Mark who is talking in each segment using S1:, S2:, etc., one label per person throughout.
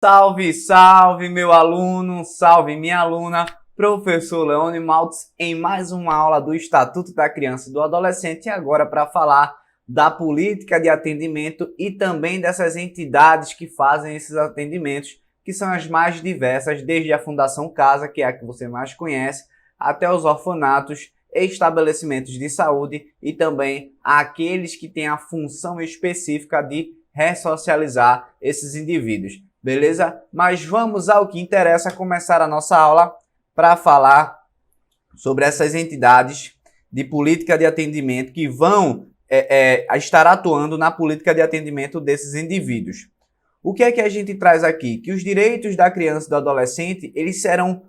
S1: Salve, salve, meu aluno, salve, minha aluna, professor Leone Maltz, em mais uma aula do Estatuto da Criança e do Adolescente, e agora para falar da política de atendimento e também dessas entidades que fazem esses atendimentos, que são as mais diversas, desde a Fundação Casa, que é a que você mais conhece, até os orfanatos, estabelecimentos de saúde e também aqueles que têm a função específica de ressocializar esses indivíduos. Beleza? Mas vamos ao que interessa, começar a nossa aula para falar sobre essas entidades de política de atendimento que vão estar atuando na política de atendimento desses indivíduos. O que é que a gente traz aqui? Que os direitos da criança e do adolescente, eles serão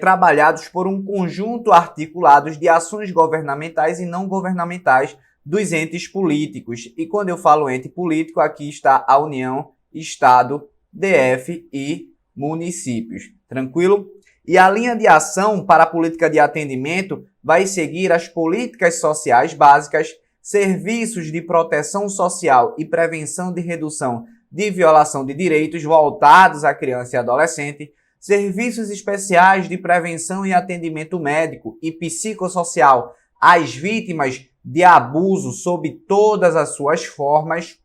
S1: trabalhados por um conjunto articulado de ações governamentais e não governamentais dos entes políticos. E quando eu falo ente político, aqui está a União, Estado, DF e municípios. Tranquilo? E a linha de ação para a política de atendimento vai seguir as políticas sociais básicas, serviços de proteção social e prevenção de redução de violação de direitos voltados à criança e adolescente, serviços especiais de prevenção e atendimento médico e psicossocial às vítimas de abuso sob todas as suas formas,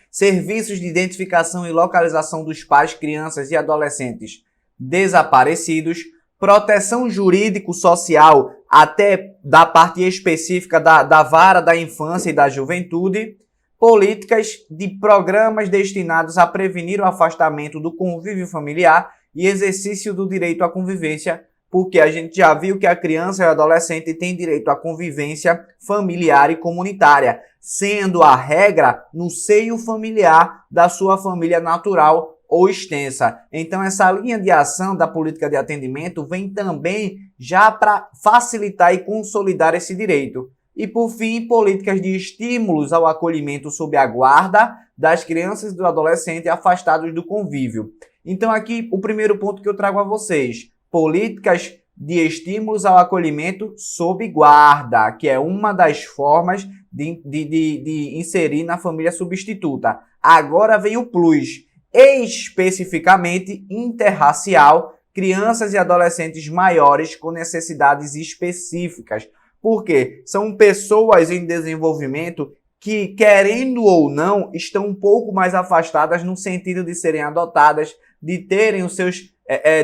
S1: serviços de identificação e localização dos pais, crianças e adolescentes desaparecidos, proteção jurídico-social até da parte específica da vara da infância e da juventude, políticas de programas destinados a prevenir o afastamento do convívio familiar e exercício do direito à convivência, porque a gente já viu que a criança e o adolescente têm direito à convivência familiar e comunitária, sendo a regra no seio familiar da sua família natural ou extensa. Então, essa linha de ação da política de atendimento vem também já para facilitar e consolidar esse direito. E, por fim, políticas de estímulos ao acolhimento sob a guarda das crianças e do adolescente afastados do convívio. Então, aqui, o primeiro ponto que eu trago a vocês: políticas de estímulos ao acolhimento sob guarda, que é uma das formas de inserir na família substituta. Agora vem o plus, especificamente interracial, crianças e adolescentes maiores com necessidades específicas. Por quê? São pessoas em desenvolvimento que, querendo ou não, estão um pouco mais afastadas no sentido de serem adotadas, de terem os seus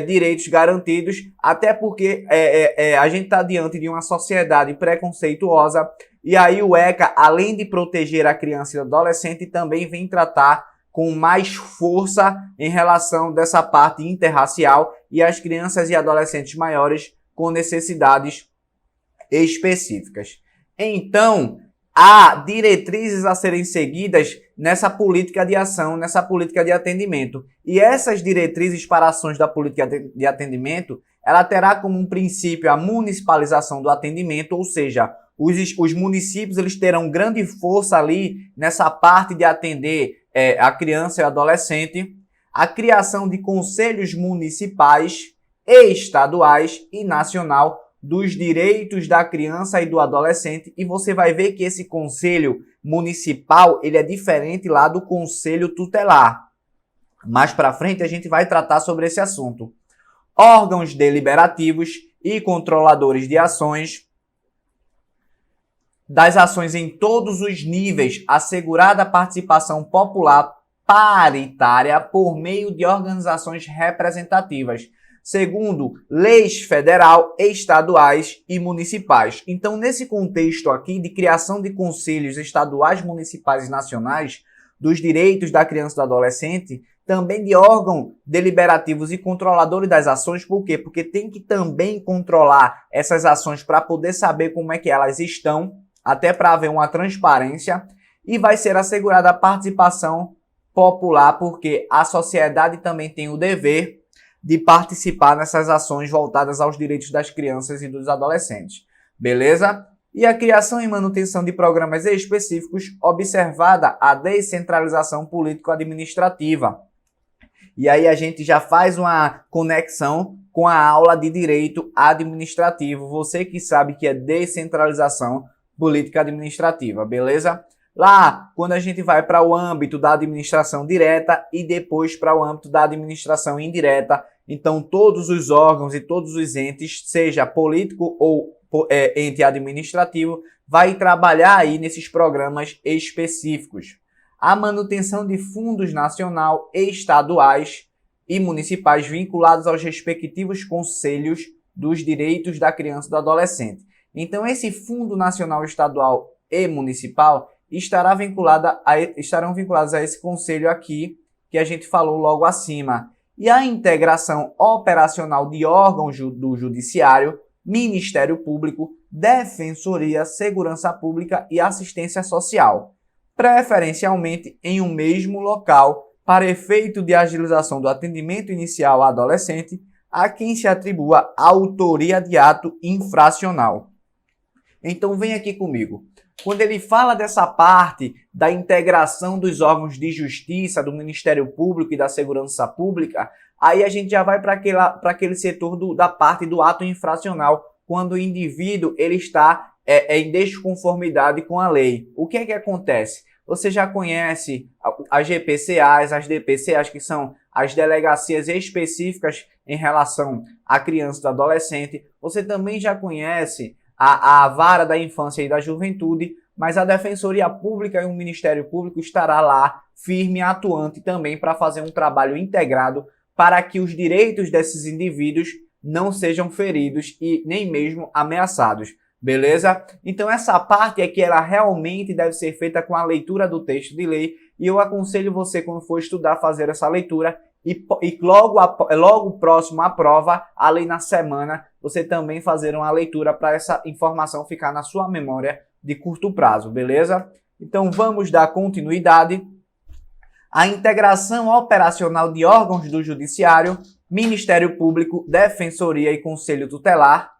S1: direitos garantidos, até porque a gente está diante de uma sociedade preconceituosa, e aí o ECA, além de proteger a criança e o adolescente, também vem tratar com mais força em relação dessa parte interracial e as crianças e adolescentes maiores com necessidades específicas. Então, há diretrizes a serem seguidas nessa política de ação, nessa política de atendimento. E essas diretrizes para ações da política de atendimento, ela terá como um princípio a municipalização do atendimento, ou seja, os municípios eles terão grande força ali nessa parte de atender a criança e o adolescente, a criação de conselhos municipais, estaduais e nacional dos direitos da criança e do adolescente, e você vai ver que esse conselho municipal ele é diferente lá do conselho tutelar. Mais para frente a gente vai tratar sobre esse assunto. Órgãos deliberativos e controladores de ações, das ações em todos os níveis, assegurada a participação popular paritária por meio de organizações representativas, segundo leis federal, estaduais e municipais. Então, nesse contexto aqui de criação de conselhos estaduais, municipais e nacionais dos direitos da criança e do adolescente, também de órgãos deliberativos e controladores das ações, por quê? Porque tem que também controlar essas ações para poder saber como é que elas estão, até para haver uma transparência, e vai ser assegurada a participação popular, porque a sociedade também tem o dever de participar nessas ações voltadas aos direitos das crianças e dos adolescentes. Beleza? E a criação e manutenção de programas específicos, observada a descentralização político-administrativa. E aí a gente já faz uma conexão com a aula de direito administrativo. Você que sabe que é descentralização política administrativa, beleza? Lá, quando a gente vai para o âmbito da administração direta e depois para o âmbito da administração indireta, então todos os órgãos e todos os entes, seja político ou ente administrativo, vai trabalhar aí nesses programas específicos. A manutenção de fundos nacional, estaduais e municipais vinculados aos respectivos conselhos dos direitos da criança e do adolescente. Então, esse Fundo Nacional Estadual e Municipal estarão vinculados a esse conselho aqui, que a gente falou logo acima. E a integração operacional de órgãos do Judiciário, Ministério Público, Defensoria, Segurança Pública e Assistência Social, preferencialmente em um mesmo local, para efeito de agilização do atendimento inicial ao adolescente, a quem se atribua a autoria de ato infracional. Então vem aqui comigo. Quando ele fala dessa parte da integração dos órgãos de justiça, do Ministério Público e da Segurança Pública, aí a gente já vai para aquele setor da parte do ato infracional, quando o indivíduo ele está em desconformidade com a lei. O que é que acontece? Você já conhece as GPCAs, as DPCAs, que são as delegacias específicas em relação à criança e do adolescente. Você também já conhece a vara da infância e da juventude, mas a Defensoria Pública e o Ministério Público estará lá firme e atuante também para fazer um trabalho integrado para que os direitos desses indivíduos não sejam feridos e nem mesmo ameaçados. Beleza? Então essa parte aqui ela realmente deve ser feita com a leitura do texto de lei e eu aconselho você, quando for estudar, fazer essa leitura e logo próximo à prova, ali na semana, você também fazer uma leitura para essa informação ficar na sua memória de curto prazo, beleza? Então vamos dar continuidade. A integração operacional de órgãos do Judiciário, Ministério Público, Defensoria e Conselho Tutelar,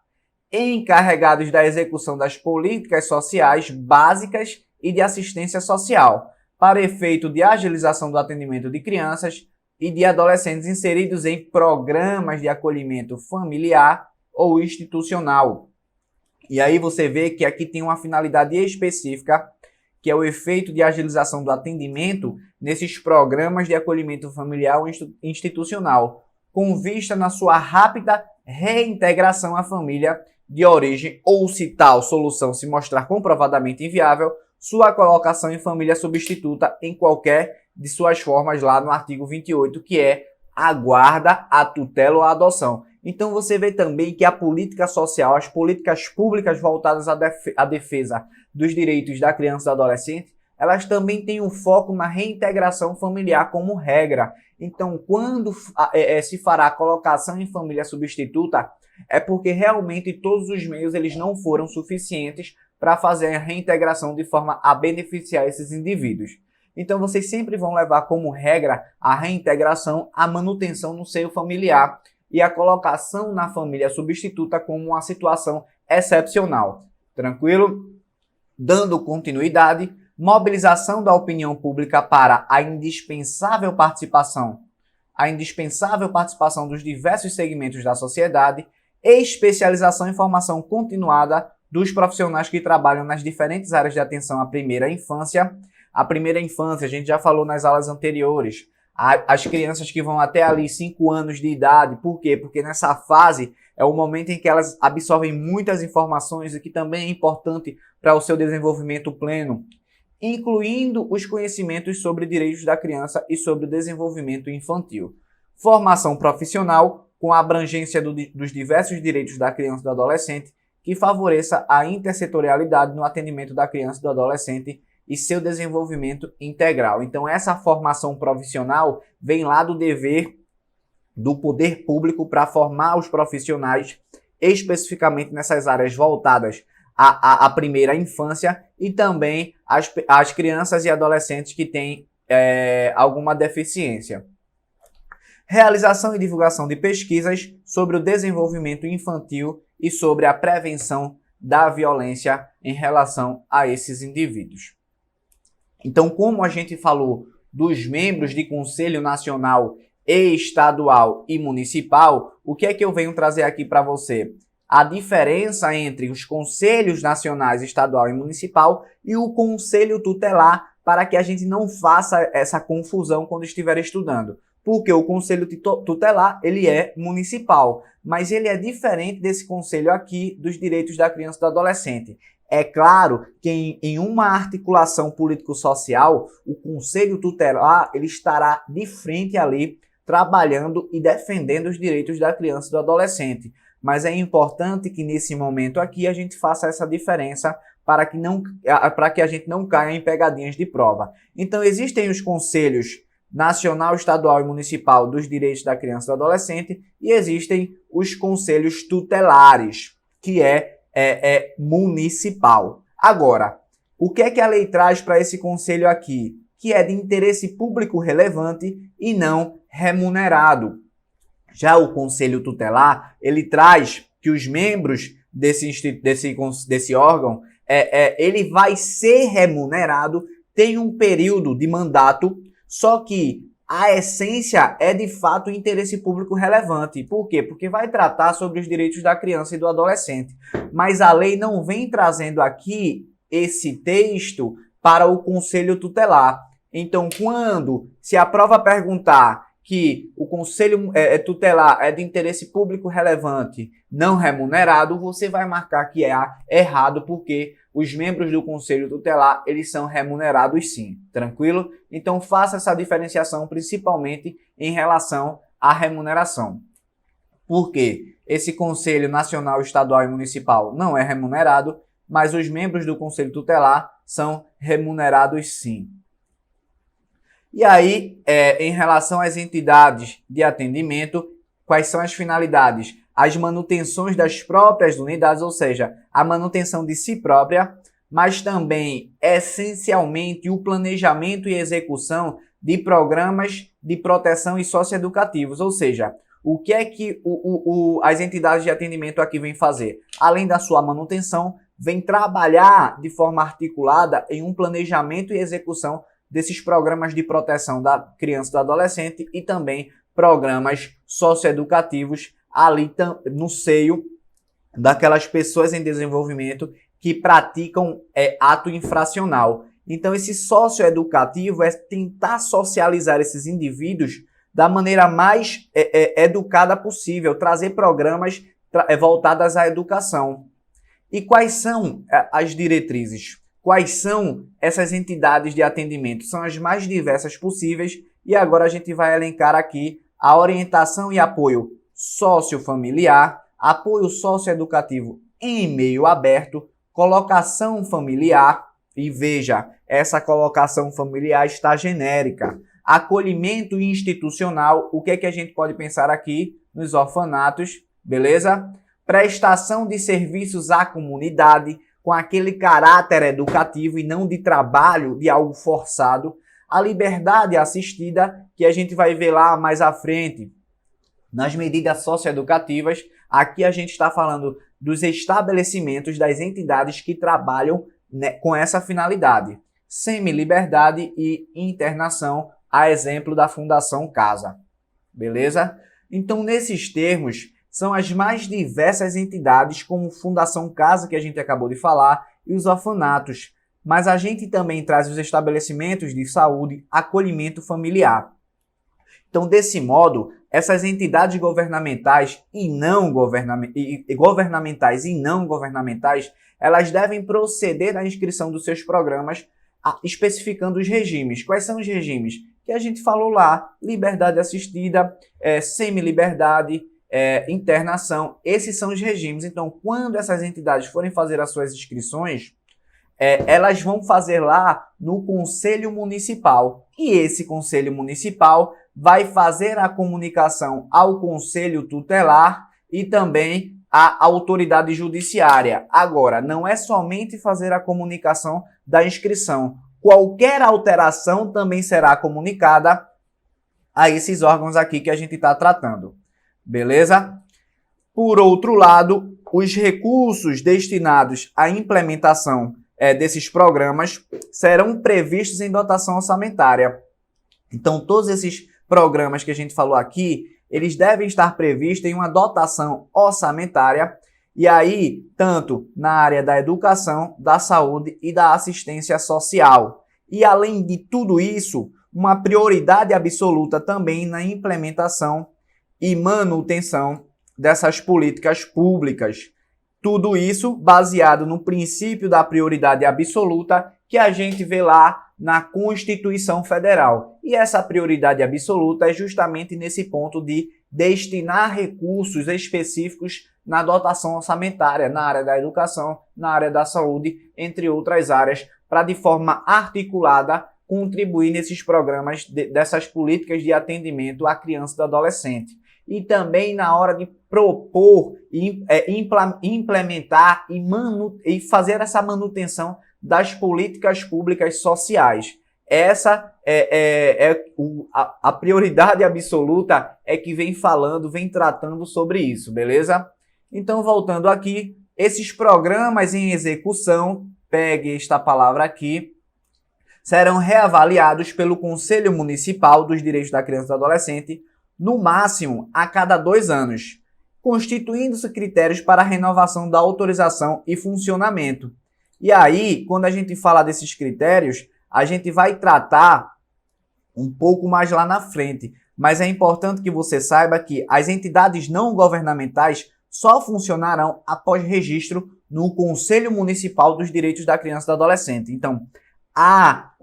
S1: encarregados da execução das políticas sociais básicas e de assistência social, para efeito de agilização do atendimento de crianças e de adolescentes inseridos em programas de acolhimento familiar ou institucional. E aí você vê que aqui tem uma finalidade específica, que é o efeito de agilização do atendimento nesses programas de acolhimento familiar ou institucional, com vista na sua rápida reintegração à família de origem ou, se tal solução se mostrar comprovadamente inviável, sua colocação em família substituta em qualquer de suas formas lá no artigo 28, que é a guarda, a tutela ou a adoção. Então você vê também que a política social, as políticas públicas voltadas à defesa dos direitos da criança e do adolescente, elas também têm um foco na reintegração familiar como regra. Então, quando se fará a colocação em família substituta, é porque realmente todos os meios eles não foram suficientes para fazer a reintegração de forma a beneficiar esses indivíduos. Então, vocês sempre vão levar como regra a reintegração, a manutenção no seio familiar e a colocação na família substituta como uma situação excepcional. Tranquilo? Dando continuidade, mobilização da opinião pública para a indispensável participação dos diversos segmentos da sociedade, especialização e formação continuada dos profissionais que trabalham nas diferentes áreas de atenção à primeira infância. A primeira infância, a gente já falou nas aulas anteriores, as crianças que vão até ali 5 anos de idade. Por quê? Porque nessa fase é o momento em que elas absorvem muitas informações, e que também é importante para o seu desenvolvimento pleno, incluindo os conhecimentos sobre direitos da criança e sobre o desenvolvimento infantil. Formação profissional com a abrangência dos diversos direitos da criança e do adolescente, que favoreça a intersetorialidade no atendimento da criança e do adolescente e seu desenvolvimento integral. Então essa formação profissional vem lá do dever do poder público para formar os profissionais especificamente nessas áreas voltadas à primeira infância e também as crianças e adolescentes que têm alguma deficiência. Realização e divulgação de pesquisas sobre o desenvolvimento infantil e sobre a prevenção da violência em relação a esses indivíduos. Então, como a gente falou dos membros de Conselho Nacional, Estadual e Municipal, o que é que eu venho trazer aqui para você? a diferença entre os conselhos nacionais, estadual e municipal e o conselho tutelar, para que a gente não faça essa confusão quando estiver estudando. Porque o conselho tutelar, ele é municipal, mas ele é diferente desse conselho aqui dos direitos da criança e do adolescente. É claro que em uma articulação político-social, o conselho tutelar ele estará de frente ali, trabalhando e defendendo os direitos da criança e do adolescente. Mas é importante que nesse momento aqui a gente faça essa diferença para que a gente não caia em pegadinhas de prova. Então existem os conselhos nacional, estadual e municipal dos direitos da criança e do adolescente e existem os conselhos tutelares, que é municipal. Agora, o que é que a lei traz para esse conselho aqui? Que é de interesse público relevante e não remunerado. Já o conselho tutelar, ele traz que os membros desse órgão, ele vai ser remunerado, tem um período de mandato, só que a essência é de fato interesse público relevante. Por quê? Porque vai tratar sobre os direitos da criança e do adolescente. Mas a lei não vem trazendo aqui esse texto para o conselho tutelar. Então, se a prova perguntar que o conselho tutelar é de interesse público relevante, não remunerado, você vai marcar que é errado, porque os membros do conselho tutelar, eles são remunerados sim, tranquilo? Então faça essa diferenciação principalmente em relação à remuneração. Por quê? Esse conselho nacional, estadual e municipal não é remunerado, mas os membros do conselho tutelar são remunerados sim. E aí, em relação às entidades de atendimento, quais são as finalidades? As manutenções das próprias unidades, ou seja, a manutenção de si própria, mas também, essencialmente, o planejamento e execução de programas de proteção e socioeducativos, ou seja, o que é que as entidades de atendimento aqui vêm fazer? Além da sua manutenção, vem trabalhar de forma articulada em um planejamento e execução desses programas de proteção da criança e do adolescente e também programas socioeducativos ali no seio daquelas pessoas em desenvolvimento que praticam ato infracional. Então esse socioeducativo é tentar socializar esses indivíduos da maneira mais educada possível, trazer programas voltados à educação. E quais são as diretrizes? Quais são essas entidades de atendimento? São as mais diversas possíveis e agora a gente vai elencar aqui a orientação e apoio sociofamiliar, apoio socioeducativo em meio aberto, colocação familiar, e veja, essa colocação familiar está genérica, acolhimento institucional, o que é que a gente pode pensar aqui nos orfanatos, beleza? Prestação de serviços à comunidade, com aquele caráter educativo e não de trabalho, de algo forçado. A liberdade assistida, que a gente vai ver lá mais à frente, nas medidas socioeducativas. Aqui a gente está falando dos estabelecimentos, das entidades que trabalham com essa finalidade. Semi-liberdade e internação, a exemplo da Fundação Casa. Beleza? Então, nesses termos, são as mais diversas entidades, como Fundação Casa, que a gente acabou de falar, e os orfanatos. Mas a gente também traz os estabelecimentos de saúde, acolhimento familiar. Então, desse modo, essas entidades governamentais e não governamentais, elas devem proceder à inscrição dos seus programas, especificando os regimes. Quais são os regimes? Que a gente falou lá: liberdade assistida, semi-liberdade, internação. Esses são os regimes. Então, quando essas entidades forem fazer as suas inscrições, elas vão fazer lá no Conselho Municipal. E esse Conselho Municipal vai fazer a comunicação ao Conselho Tutelar e também à autoridade judiciária. Agora, não é somente fazer a comunicação da inscrição. Qualquer alteração também será comunicada a esses órgãos aqui que a gente está tratando. Beleza? Por outro lado, os recursos destinados à implementação desses programas serão previstos em dotação orçamentária. Então, todos esses programas que a gente falou aqui, eles devem estar previstos em uma dotação orçamentária E aí, tanto na área da educação, da saúde e da assistência social. E além de tudo isso, uma prioridade absoluta também na implementação e manutenção dessas políticas públicas. Tudo isso baseado no princípio da prioridade absoluta que a gente vê lá na Constituição Federal. E essa prioridade absoluta é justamente nesse ponto de destinar recursos específicos na dotação orçamentária, na área da educação, na área da saúde, entre outras áreas, para de forma articulada contribuir nesses programas dessas políticas de atendimento à criança e ao adolescente. E também na hora de propor, implementar e fazer essa manutenção das políticas públicas sociais. Essa a prioridade absoluta é que vem falando, vem tratando sobre isso, beleza? Então, voltando aqui, esses programas em execução, pegue esta palavra aqui, serão reavaliados pelo Conselho Municipal dos Direitos da Criança e do Adolescente, no máximo a cada 2 anos, constituindo-se critérios para a renovação da autorização e funcionamento. E aí, quando a gente fala desses critérios, a gente vai tratar um pouco mais lá na frente, mas é importante que você saiba que as entidades não governamentais só funcionarão após registro no Conselho Municipal dos Direitos da Criança e do Adolescente. Então, há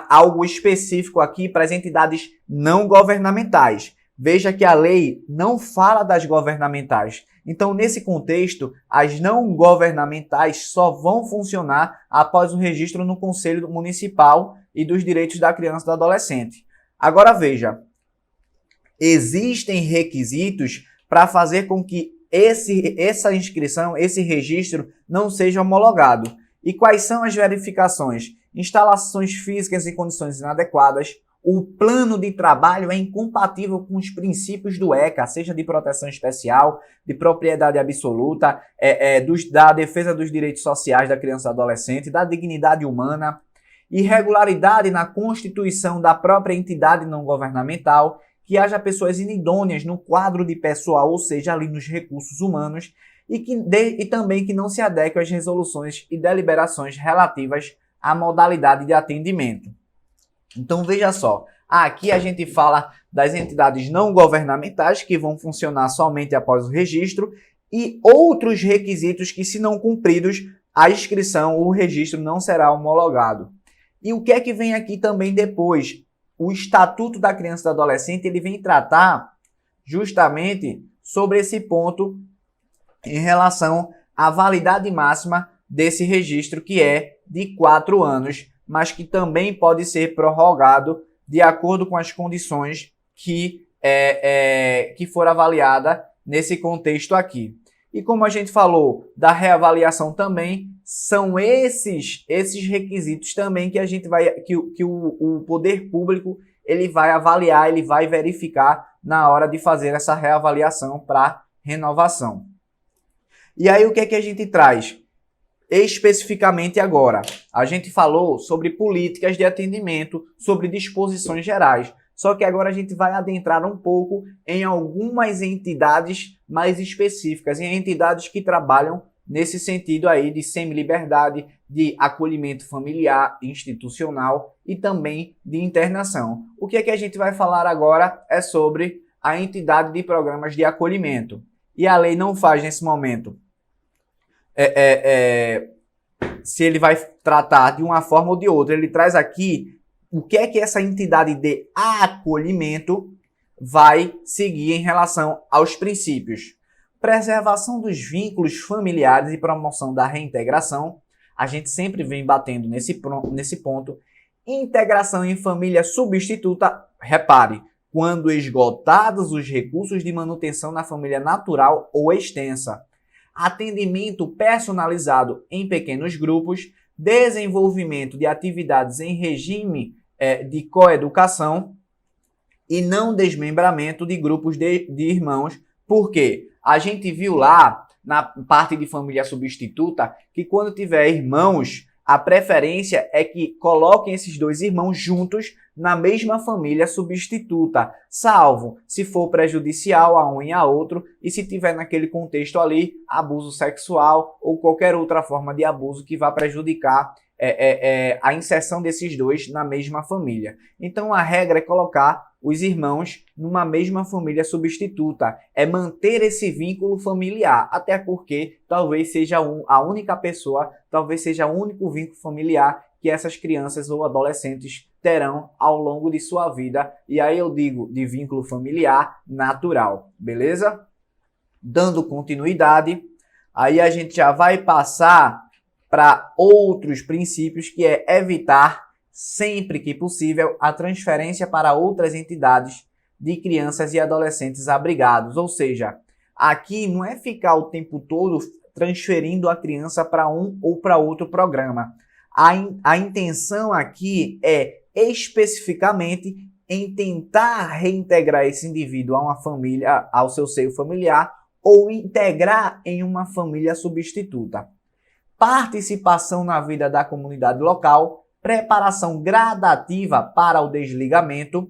S1: algo específico aqui para as entidades não governamentais. Veja que a lei não fala das governamentais. Então, nesse contexto, as não governamentais só vão funcionar após o registro no Conselho Municipal e dos Direitos da Criança e do Adolescente. Agora veja, existem requisitos para fazer com que essa inscrição, esse registro não seja homologado. E quais são as verificações? Instalações físicas em condições inadequadas, o plano de trabalho é incompatível com os princípios do ECA, seja de proteção especial, de propriedade absoluta, da defesa dos direitos sociais da criança e do adolescente, da dignidade humana, irregularidade na constituição da própria entidade não governamental, que haja pessoas inidôneas no quadro de pessoal, ou seja, ali nos recursos humanos, e também que não se adequem às resoluções e deliberações relativas à modalidade de atendimento. Então veja só, aqui a gente fala das entidades não governamentais que vão funcionar somente após o registro e outros requisitos que, se não cumpridos, a inscrição ou o registro não será homologado. E o que é que vem aqui também depois? O Estatuto da Criança e do Adolescente, ele vem tratar justamente sobre esse ponto em relação à validade máxima desse registro, que é de 4 anos, mas que também pode ser prorrogado de acordo com as condições que for avaliada nesse contexto aqui. E como a gente falou da reavaliação também, são esses requisitos também que a gente que o poder público ele vai avaliar, ele vai verificar na hora de fazer essa reavaliação para renovação. E aí o que é que a gente traz? Especificamente agora, a gente falou sobre políticas de atendimento, sobre disposições gerais. Só que agora a gente vai adentrar um pouco em algumas entidades mais específicas, em entidades que trabalham nesse sentido aí de semi-liberdade, de acolhimento familiar, institucional e também de internação. O que é que a gente vai falar agora é sobre a entidade de programas de acolhimento. E a lei não faz nesse momento se ele vai tratar de uma forma ou de outra. Ele traz aqui o que é que essa entidade de acolhimento vai seguir em relação aos princípios. Preservação dos vínculos familiares e promoção da reintegração. A gente sempre vem batendo nesse ponto. Integração em família substituta. Repare, quando esgotados os recursos de manutenção na família natural ou extensa. Atendimento personalizado em pequenos grupos, desenvolvimento de atividades em regime de coeducação e não desmembramento de grupos de irmãos. Por quê? A gente viu lá na parte de família substituta que quando tiver irmãos a preferência é que coloquem esses dois irmãos juntos na mesma família substituta, salvo se for prejudicial a um e a outro e se tiver naquele contexto ali abuso sexual ou qualquer outra forma de abuso que vá prejudicar a inserção desses dois na mesma família. Então a regra é colocar os irmãos numa mesma família substituta, é manter esse vínculo familiar, até porque talvez seja a única pessoa, talvez seja o único vínculo familiar que essas crianças ou adolescentes terão ao longo de sua vida, e aí eu digo de vínculo familiar natural, beleza? Dando continuidade, aí a gente já vai passar para outros princípios, que é evitar, sempre que possível, a transferência para outras entidades de crianças e adolescentes abrigados. Ou seja, aqui não é ficar o tempo todo transferindo a criança para um ou para outro programa. A intenção aqui é especificamente em tentar reintegrar esse indivíduo a uma família, ao seu seio familiar, ou integrar em uma família substituta. Participação na vida da comunidade local, preparação gradativa para o desligamento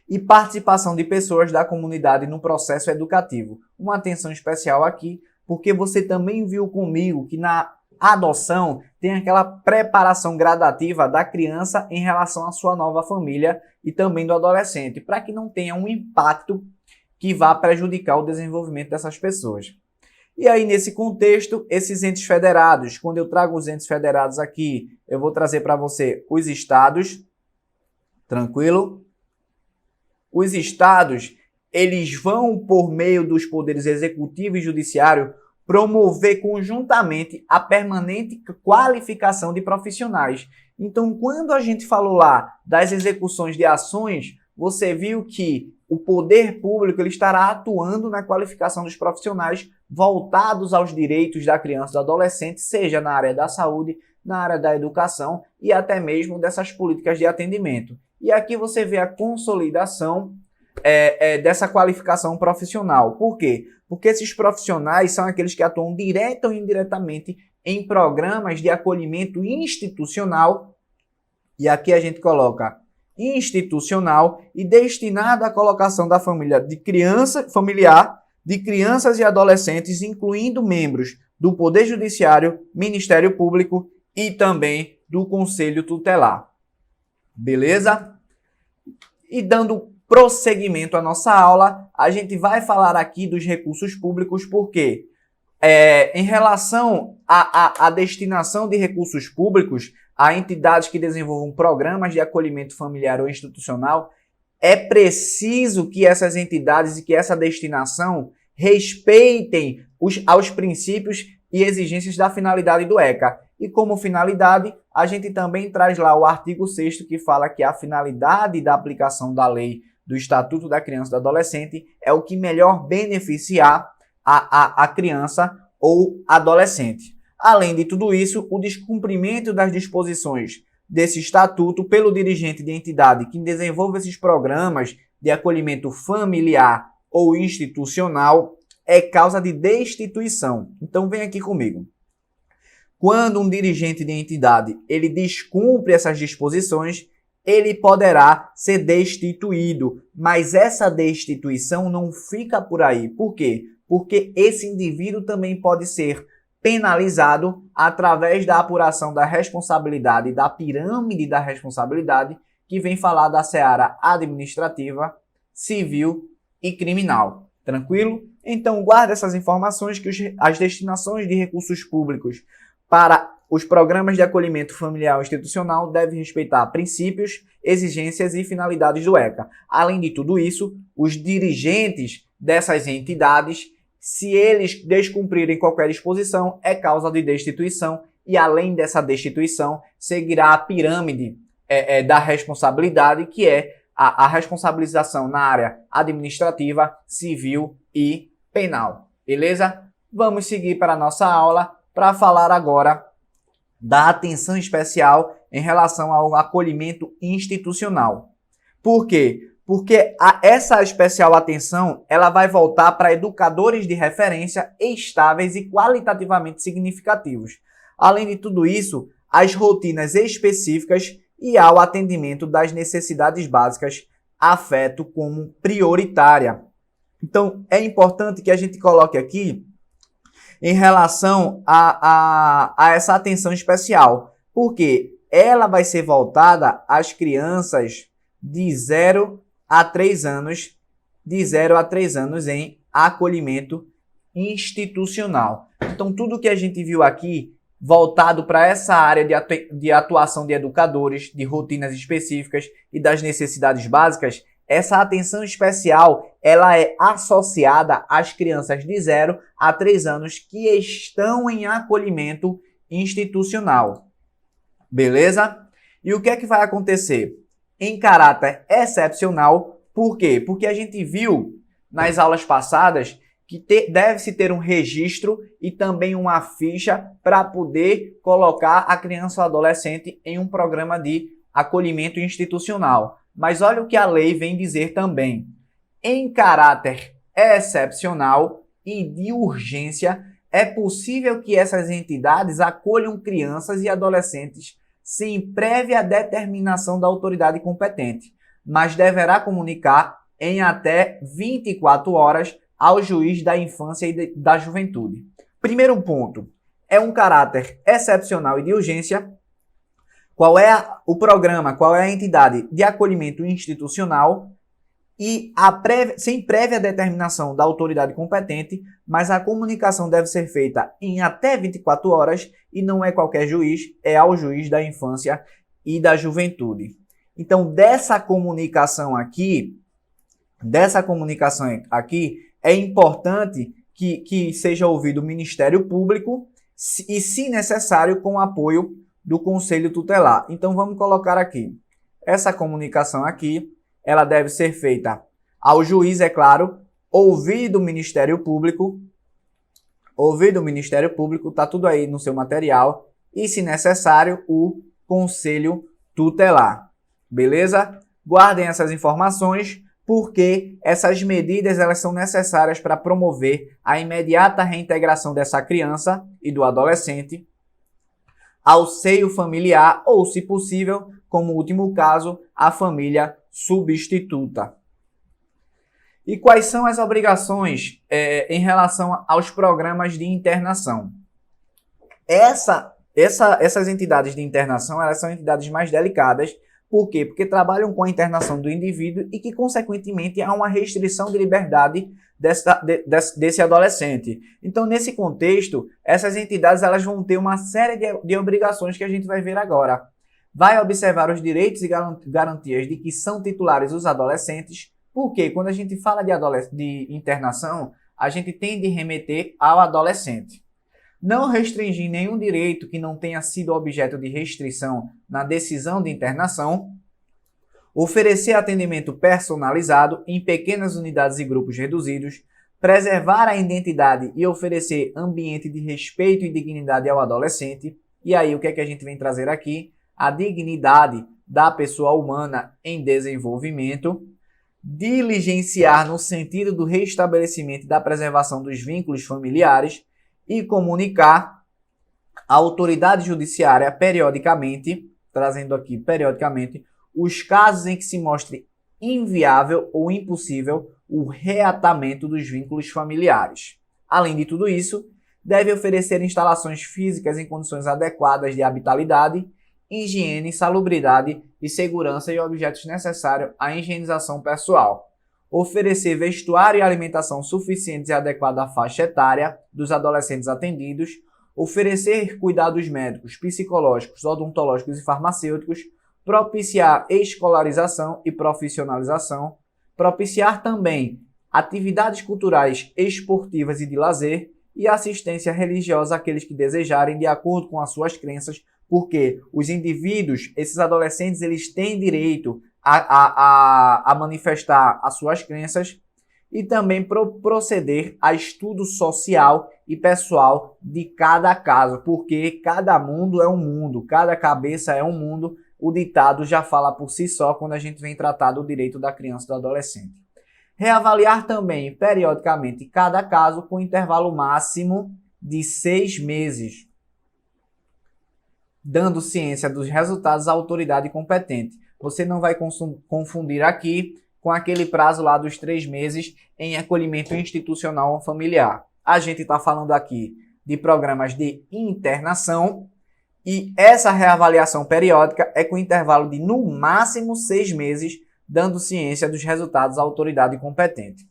S1: e participação de pessoas da comunidade no processo educativo. Uma atenção especial aqui, porque você também viu comigo que na adoção tem aquela preparação gradativa da criança em relação à sua nova família e também do adolescente, para que não tenha um impacto que vá prejudicar o desenvolvimento dessas pessoas. E aí, nesse contexto, esses entes federados, quando eu trago os entes federados aqui, eu vou trazer para você os estados, tranquilo? Os estados, eles vão, por meio dos poderes executivo e judiciário, promover conjuntamente a permanente qualificação de profissionais. Então, quando a gente falou lá das execuções de ações, você viu que o poder público ele estará atuando na qualificação dos profissionais voltados aos direitos da criança e do adolescente, seja na área da saúde, na área da educação e até mesmo dessas políticas de atendimento. E aqui você vê a consolidação dessa qualificação profissional. Por quê? Porque esses profissionais são aqueles que atuam direta ou indiretamente em programas de acolhimento institucional, e aqui a gente coloca institucional e destinado à colocação da família familiar de crianças e adolescentes, incluindo membros do Poder Judiciário, Ministério Público e também do Conselho Tutelar. Beleza? E dando prosseguimento à nossa aula, a gente vai falar aqui dos recursos públicos, porque em relação à destinação de recursos públicos a entidades que desenvolvam programas de acolhimento familiar ou institucional, é preciso que essas entidades e que essa destinação respeitem aos princípios e exigências da finalidade do ECA. E como finalidade, a gente também traz lá o artigo 6º, que fala que a finalidade da aplicação da lei do Estatuto da Criança e do Adolescente é o que melhor beneficiar a criança ou adolescente. Além de tudo isso, o descumprimento das disposições desse estatuto pelo dirigente de entidade que desenvolve esses programas de acolhimento familiar ou institucional é causa de destituição. Então vem aqui comigo. Quando um dirigente de entidade ele descumpre essas disposições, ele poderá ser destituído, mas essa destituição não fica por aí. Por quê? Porque esse indivíduo também pode ser penalizado através da apuração da responsabilidade, da pirâmide da responsabilidade, que vem falar da seara administrativa, civil e criminal. Tranquilo? Então guarde essas informações que as destinações de recursos públicos para os programas de acolhimento familiar ou institucional devem respeitar princípios, exigências e finalidades do ECA. Além de tudo isso, os dirigentes dessas entidades, se eles descumprirem qualquer disposição, é causa de destituição, e além dessa destituição, seguirá a pirâmide da responsabilidade, que é a responsabilização na área administrativa, civil e penal. Beleza? Vamos seguir para a nossa aula para falar agora da atenção especial em relação ao acolhimento institucional. Por quê? Porque essa especial atenção ela vai voltar para educadores de referência estáveis e qualitativamente significativos. Além de tudo isso, às rotinas específicas e ao atendimento das necessidades básicas, afeto como prioritária. Então, é importante que a gente coloque aqui em relação a essa atenção especial, porque ela vai ser voltada às crianças de 0 a 3 anos, em acolhimento institucional. Então, tudo que a gente viu aqui voltado para essa área de atuação de educadores, de rotinas específicas e das necessidades básicas, essa atenção especial ela é associada às crianças de 0 a 3 anos que estão em acolhimento institucional. Beleza? E o que é que vai acontecer? Em caráter excepcional, por quê? Porque a gente viu nas aulas passadas que deve-se ter um registro e também uma ficha para poder colocar a criança ou adolescente em um programa de acolhimento institucional. Mas olha o que a lei vem dizer também. Em caráter excepcional e de urgência, é possível que essas entidades acolham crianças e adolescentes sem prévia determinação da autoridade competente, mas deverá comunicar em até 24 horas ao juiz da infância e da juventude. Primeiro ponto, é um caráter excepcional e de urgência. Qual é o programa, qual é a entidade de acolhimento institucional e sem prévia determinação da autoridade competente, mas a comunicação deve ser feita em até 24 horas e não é qualquer juiz, é ao juiz da infância e da juventude. Então, dessa comunicação aqui, é importante que seja ouvido o Ministério Público e, se necessário, com o apoio do Conselho Tutelar. Então, vamos colocar aqui. Essa comunicação aqui, ela deve ser feita ao juiz, é claro, ouvido o Ministério Público, tá tudo aí no seu material, e, se necessário, o Conselho Tutelar. Beleza? Guardem essas informações, porque essas medidas elas são necessárias para promover a imediata reintegração dessa criança e do adolescente ao seio familiar ou, se possível, como último caso, a família substituta. E quais são as obrigações em relação aos programas de internação? Essas entidades de internação elas são entidades mais delicadas. Por quê? Porque trabalham com a internação do indivíduo e que, consequentemente, há uma restrição de liberdade desse adolescente. Então, nesse contexto, essas entidades elas vão ter uma série de obrigações que a gente vai ver agora. Vai observar os direitos e garantias de que são titulares os adolescentes, porque quando a gente fala de internação, a gente tende a remeter ao adolescente. Não restringir nenhum direito que não tenha sido objeto de restrição na decisão de internação. Oferecer atendimento personalizado em pequenas unidades e grupos reduzidos. Preservar a identidade e oferecer ambiente de respeito e dignidade ao adolescente. E aí, o que é que a gente vem trazer aqui? A dignidade da pessoa humana em desenvolvimento. Diligenciar no sentido do restabelecimento e da preservação dos vínculos familiares. E comunicar à autoridade judiciária periodicamente, trazendo aqui periodicamente, os casos em que se mostre inviável ou impossível o reatamento dos vínculos familiares. Além de tudo isso, deve oferecer instalações físicas em condições adequadas de habitabilidade, higiene, salubridade e segurança e objetos necessários à higienização pessoal. Oferecer vestuário e alimentação suficientes e adequada à faixa etária dos adolescentes atendidos, oferecer cuidados médicos, psicológicos, odontológicos e farmacêuticos, propiciar escolarização e profissionalização, propiciar também atividades culturais, esportivas e de lazer e assistência religiosa àqueles que desejarem, de acordo com as suas crenças, porque os indivíduos, esses adolescentes, eles têm direito a manifestar as suas crenças e também proceder a estudo social e pessoal de cada caso, porque cada mundo é um mundo, cada cabeça é um mundo. O ditado já fala por si só quando a gente vem tratar do direito da criança e do adolescente. Reavaliar também, periodicamente, cada caso com intervalo máximo de 6 meses. dando ciência dos resultados à autoridade competente. Você não vai confundir aqui com aquele prazo lá dos 3 meses em acolhimento institucional ou familiar. A gente está falando aqui de programas de internação e essa reavaliação periódica é com intervalo de no máximo 6 meses, dando ciência dos resultados à autoridade competente.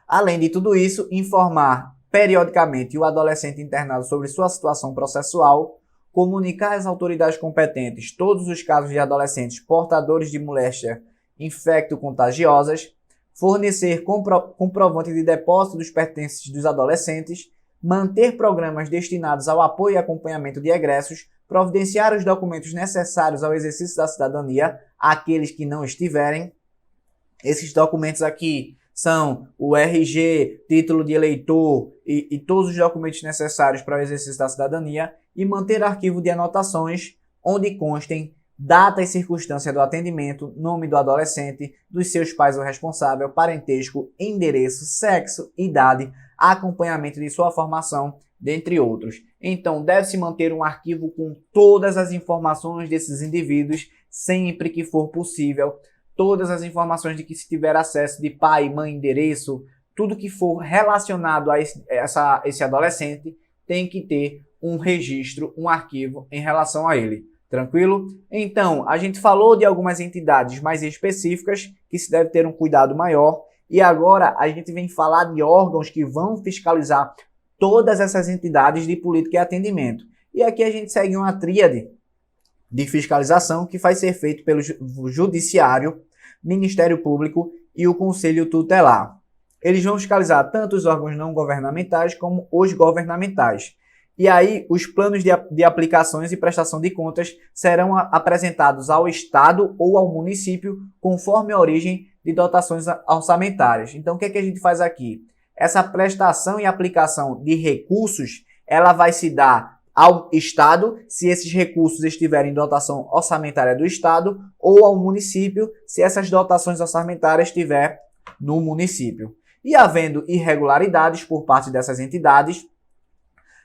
S1: Além de tudo isso, informar periodicamente o adolescente internado sobre sua situação processual, comunicar às autoridades competentes todos os casos de adolescentes portadores de moléstia infecto-contagiosas, fornecer comprovante de depósito dos pertences dos adolescentes, manter programas destinados ao apoio e acompanhamento de egressos, providenciar os documentos necessários ao exercício da cidadania àqueles que não estiverem. Esses documentos aqui são o RG, título de eleitor e todos os documentos necessários para o exercício da cidadania, e manter arquivo de anotações onde constem data e circunstância do atendimento, nome do adolescente, dos seus pais ou responsável, parentesco, endereço, sexo, idade, acompanhamento de sua formação, dentre outros. Então, deve-se manter um arquivo com todas as informações desses indivíduos, sempre que for possível, todas as informações de que se tiver acesso de pai, mãe, endereço, tudo que for relacionado a esse adolescente, tem que ter um registro, um arquivo em relação a ele. Tranquilo? Então, a gente falou de algumas entidades mais específicas que se deve ter um cuidado maior e agora a gente vem falar de órgãos que vão fiscalizar todas essas entidades de política e atendimento. E aqui a gente segue uma tríade de fiscalização que vai ser feito pelo Judiciário, Ministério Público e o Conselho Tutelar. Eles vão fiscalizar tanto os órgãos não governamentais como os governamentais. E aí, os planos de aplicações e prestação de contas serão apresentados ao Estado ou ao município conforme a origem de dotações orçamentárias. Então, o que é que a gente faz aqui? Essa prestação e aplicação de recursos, ela vai se dar ao Estado, se esses recursos estiverem em dotação orçamentária do Estado, ou ao município, se essas dotações orçamentárias estiver no município. E havendo irregularidades por parte dessas entidades,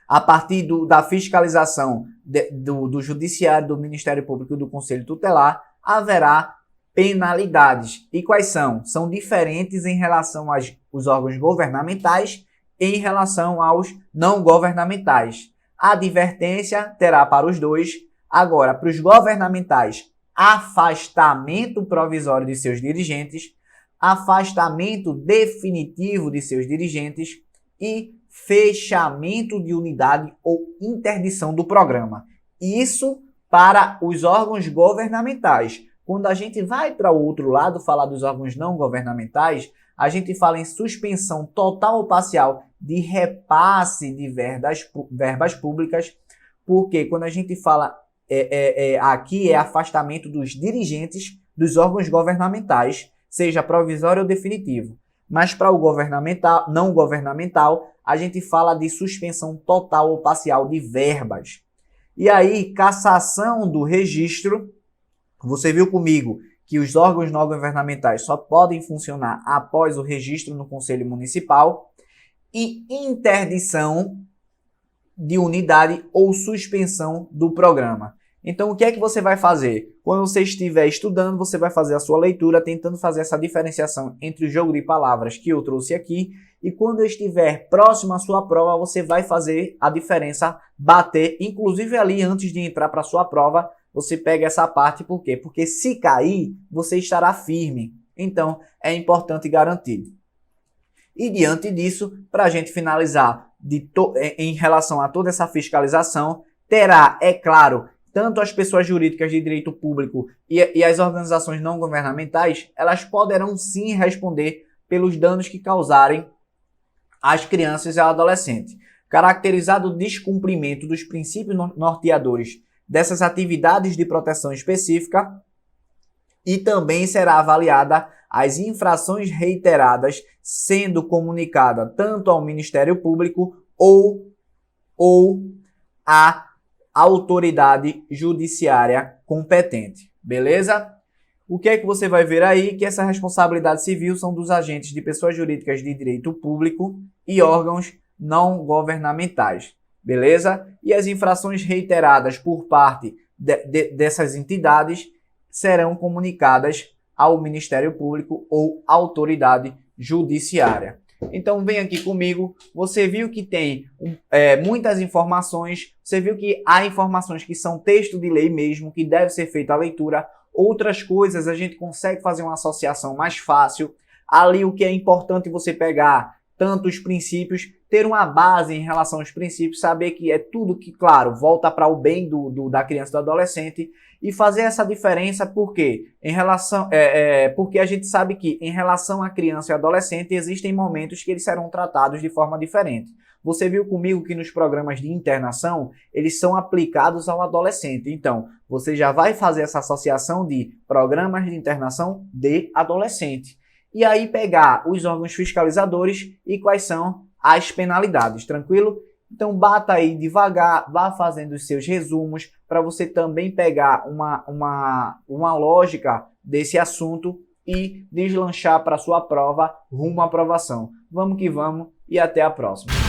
S1: a partir da fiscalização do Judiciário, do Ministério Público e do Conselho Tutelar, haverá penalidades. E quais são? São diferentes em relação aos órgãos governamentais e em relação aos não governamentais. A advertência terá para os dois. Agora, para os governamentais, afastamento provisório de seus dirigentes, afastamento definitivo de seus dirigentes e fechamento de unidade ou interdição do programa. Isso para os órgãos governamentais. Quando a gente vai para o outro lado falar dos órgãos não governamentais, a gente fala em suspensão total ou parcial de repasse de verbas públicas, porque quando a gente fala aqui é afastamento dos dirigentes dos órgãos governamentais, seja provisório ou definitivo. Mas para o governamental, não governamental, a gente fala de suspensão total ou parcial de verbas. E aí, cassação do registro. Você viu comigo que os órgãos não governamentais só podem funcionar após o registro no Conselho Municipal. E interdição de unidade ou suspensão do programa. Então, o que é que você vai fazer? Quando você estiver estudando, você vai fazer a sua leitura, tentando fazer essa diferenciação entre o jogo de palavras que eu trouxe aqui, e quando eu estiver próximo à sua prova, você vai fazer a diferença bater, inclusive ali antes de entrar para a sua prova, você pega essa parte, por quê? Porque se cair, você estará firme. Então, é importante garantir. E diante disso, para a gente finalizar em relação a toda essa fiscalização, terá, é claro, tanto as pessoas jurídicas de direito público e as organizações não governamentais, elas poderão sim responder pelos danos que causarem às crianças e ao adolescente. Caracterizado o descumprimento dos princípios norteadores dessas atividades de proteção específica, e também será avaliada as infrações reiteradas, sendo comunicada tanto ao Ministério Público ou à autoridade judiciária competente. Beleza? O que é que você vai ver aí? Que essa responsabilidade civil são dos agentes de pessoas jurídicas de direito público e órgãos não governamentais. beleza? E as infrações reiteradas por parte dessas entidades serão comunicadas ao Ministério Público ou autoridade judiciária. Então vem aqui comigo, você viu que tem muitas informações, você viu que há informações que são texto de lei mesmo, que deve ser feita a leitura, outras coisas a gente consegue fazer uma associação mais fácil. Ali o que é importante você pegar, tanto os princípios, ter uma base em relação aos princípios, saber que é tudo que, claro, volta para o bem da criança e do adolescente, e fazer essa diferença porque porque a gente sabe que em relação à criança e adolescente existem momentos que eles serão tratados de forma diferente. Você viu comigo que nos programas de internação eles são aplicados ao adolescente. Então, você já vai fazer essa associação de programas de internação de adolescente. E aí pegar os órgãos fiscalizadores e quais são as penalidades, tranquilo? Então bata aí devagar, vá fazendo os seus resumos para você também pegar uma lógica desse assunto e deslanchar para sua prova rumo à aprovação. Vamos que vamos e até a próxima.